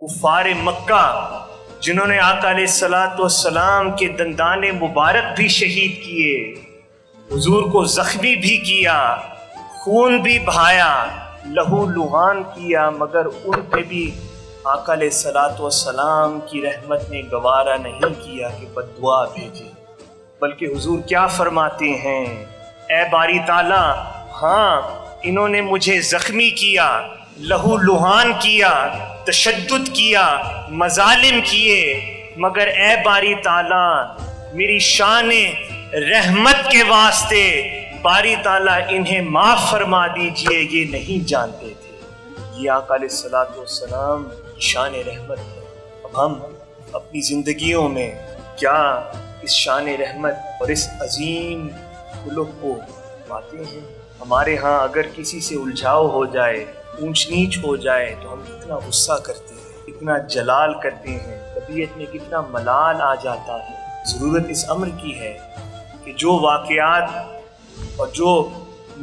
कुफार मक्का जिन्होंने आका अलैहिस्सलाम के दंदान मुबारक भी शहीद किए, हुजूर को जख्मी भी किया, खून भी बहाया, लहू लुहान किया, मगर उन पे भी आका अलैहिस्सलाम की रहमत ने गवारा नहीं किया कि बद्दुआ भेजे, बल्कि हुजूर क्या फरमाते हैं, ए बारी ताला, हाँ इन्होंने मुझे जख्मी किया, लहू लुहान किया, तशद्दुद किया, मजालिम किए, मगर ए बारी ताला मेरी शान रहमत के वास्ते बारी ताला इन्हें माफ़ फरमा दीजिए, ये नहीं जानते थे। ये आका अलैहिस्सलाम की शान रहमत है। अब हम अपनी ज़िंदगियों में क्या इस शान रहमत और इस अजीम खुलुक को पाते हैं? हमारे यहाँ अगर किसी से उलझाव हो जाए, ऊंच नीच हो जाए, तो हम कितना गुस्सा करते हैं, कितना जलाल करते हैं, तबीयत में कितना मलाल आ जाता है। ज़रूरत इस अम्र की है कि जो वाक़यात और जो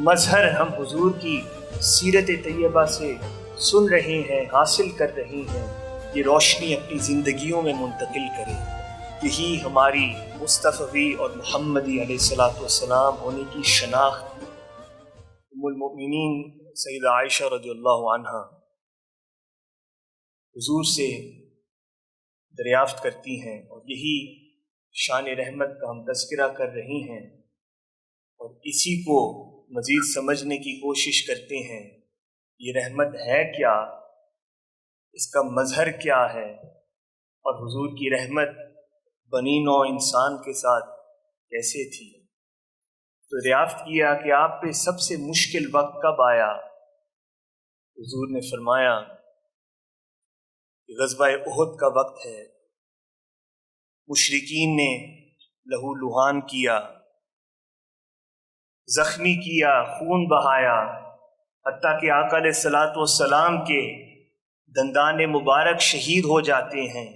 मज़हर हम हुजूर की सीरत तैयबा से सुन रहे हैं, हासिल कर रहे हैं, ये रोशनी अपनी ज़िंदगियों में मुंतकिल करें। यही हमारी मुस्तफ़वी और मुहम्मदी अलैहिस्सलाम होने की शनाख्त। उम्मुल मोमिनीन सैयदा आयशा रज़ियल्लाहु अन्हा हुजूर से दरियाफ्त करती हैं और यही शान रहमत का हम तज़किरा कर रही हैं और इसी को मज़ीद समझने की कोशिश करते हैं। ये रहमत है क्या, इसका मज़हर क्या है, और हुजूर की रहमत बनी नौ इंसान के साथ कैसे थी। तो दरियाफ्त किया कि आप पे सबसे मुश्किल वक्त कब आया। हुजूर ने फरमाया कि ग़ज़वा उहद का वक्त है, मुशरिकीन ने लहू लुहान किया, ज़ख्मी किया, खून बहाया, हत्ता कि आका अलैहिस्सलाम के दंदान मुबारक शहीद हो जाते हैं।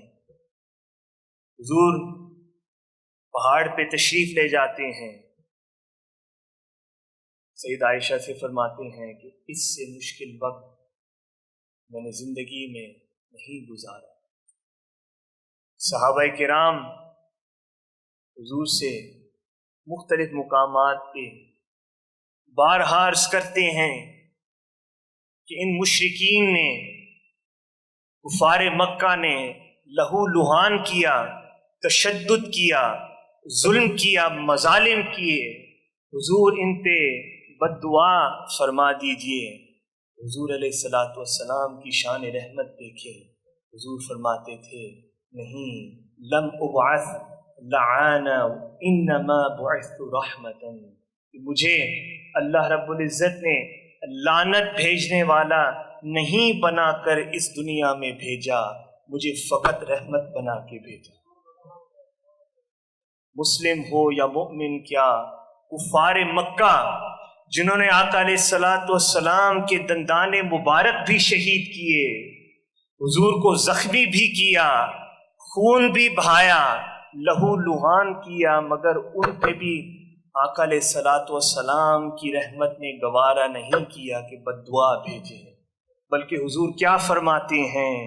हुजूर पहाड़ पे तशरीफ़ ले जाते हैं, सैयदा आयशा से फरमाते हैं कि इससे मुश्किल वक्त मैंने ज़िंदगी में नहीं गुजारा। सहाबाए किराम हुजूर से मुख्तलिफ मुकामात पे बारहा अर्ज़ करते हैं कि इन मुशरिकीन ने, कुफार मक्का ने लहू लुहान किया, तशद्दुद किया, जुल्म किया, मजालिम किए, हुजूर इन पे बद्दुआ फरमा दीजिए। हुजूर अलैहिस्सलाम की शान रहमत देखे, हुजूर फरमाते थे, नहीं, लम उबअस लआना इन्नमा बुइस्तु रहमतन, मुझे अल्लाह रब्बुल इज़्ज़त ने लानत भेजने वाला नहीं बनाकर इस दुनिया में भेजा, मुझे फ़कत रहमत बना के भेजा। मुस्लिम हो या मुमिन, क्या कुफार मक्का जिन्होंने आका अलैहिस्सलाम के दंदान मुबारक भी शहीद किए, हुजूर को जख्मी भी किया, खून भी बहाया, लहू लुहान किया, मगर उन पे भी आका अलैहिस्सलाम की रहमत ने गवारा नहीं किया कि बद्दुआ भेजे, बल्कि हुजूर क्या फरमाते हैं,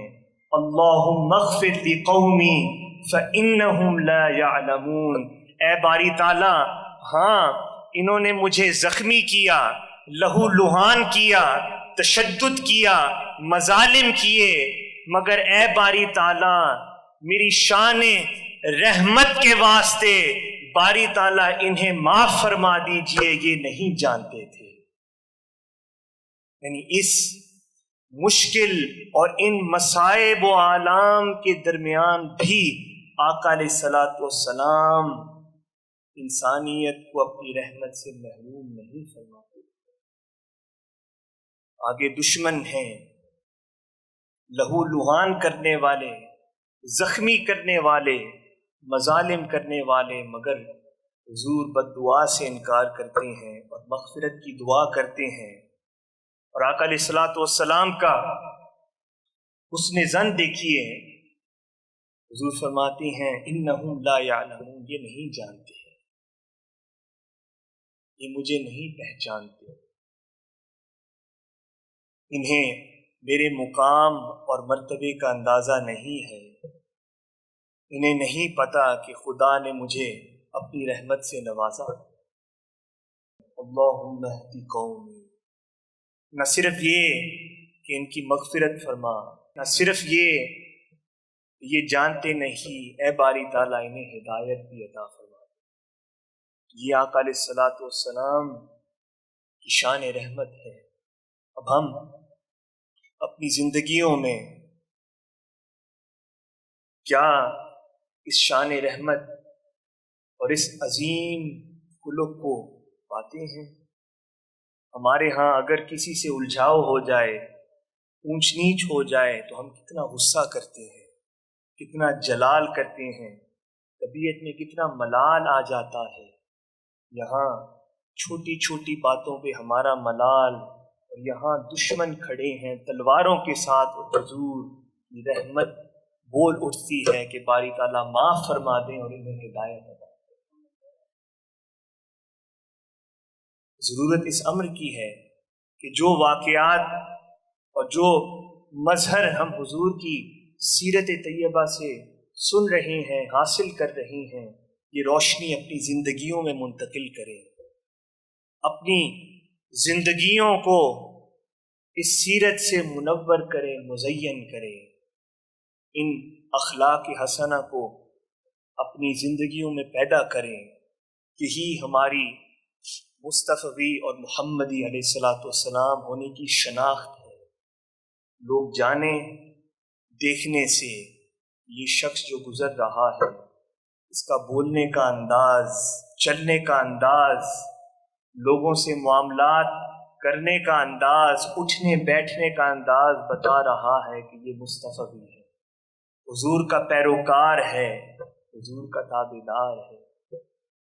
अल्लाहुम्मा अग़फ़िर लिक़ौमी फ़इन्नहुम ला यअलमून। ए बारी ताला, हाँ इन्होंने मुझे जख्मी किया, लहू लुहान किया, तशद्दुद किया, मजालिम किए, मगर ए बारी ताला मेरी शान रहमत के वास्ते बारी ताला इन्हें माफ़ फरमा दीजिए, ये नहीं जानते थे। यानी इस मुश्किल और इन मसाइब व आलाम के दरमियान भी आका अलैहिस्सलाम इंसानियत को अपनी रहमत से महरूम नहीं फरमाते। आगे दुश्मन हैं, लहू लुहान करने वाले, जख्मी करने वाले, मजालिम करने वाले, मगर हुजूर बद्दुआ से इनकार करते हैं और मग़फ़िरत की दुआ करते हैं। और आका अलैहिस्सलाम का हुस्न ज़न देखिए, हुजूर फरमाते हैं, इन्नहुम ला यअलमून, ये नहीं जानते, ये मुझे नहीं पहचानते, इन्हें میرے مقام اور مرتبے کا اندازہ نہیں ہے، انہیں نہیں پتہ کہ خدا نے مجھے اپنی رحمت سے نوازا۔ اللہم اہد قومی، نہ صرف یہ کہ ان کی مغفرت فرما، نہ صرف یہ جانتے نہیں، اے باری تعالیٰ انہیں ہدایت بھی عطا فرما۔ یہ آقا علیہ الصلوۃ والسلام کی شان رحمت ہے۔ اب ہم اپنی زندگیوں میں کیا اس شان رحمت اور اس عظیم خلق کو پاتے ہیں؟ ہمارے ہاں اگر کسی سے الجھاؤ ہو جائے، اونچ نیچ ہو جائے، تو ہم کتنا غصہ کرتے ہیں، کتنا جلال کرتے ہیں، طبیعت میں کتنا ملال آ جاتا ہے۔ یہاں چھوٹی چھوٹی باتوں پہ ہمارا ملال، اور یہاں دشمن کھڑے ہیں تلواروں کے ساتھ، اور حضور کی رحمت بول اٹھتی ہے کہ باری تعالیٰ معاف فرما دیں اور انہیں ہدایت عطا کریں۔ ضرورت اس امر کی ہے کہ جو واقعات اور جو مظہر ہم حضور کی سیرت طیبہ سے سن رہے ہیں، حاصل کر رہے ہیں، یہ روشنی اپنی زندگیوں میں منتقل کریں، اپنی زندگیوں کو اس سیرت سے منور کریں، مزین کریں، ان اخلاق حسنہ کو اپنی زندگیوں میں پیدا کریں۔ یہی ہماری مصطفی اور محمدی علیہ الصلوۃ والسلام ہونے کی شناخت ہے۔ لوگ جانیں دیکھنے سے یہ شخص جو گزر رہا ہے، اس کا بولنے کا انداز، چلنے کا انداز، لوگوں سے معاملات کرنے کا انداز، اٹھنے بیٹھنے کا انداز بتا رہا ہے کہ یہ مصطفی ہے، حضور کا پیروکار ہے، حضور کا تابعدار ہے۔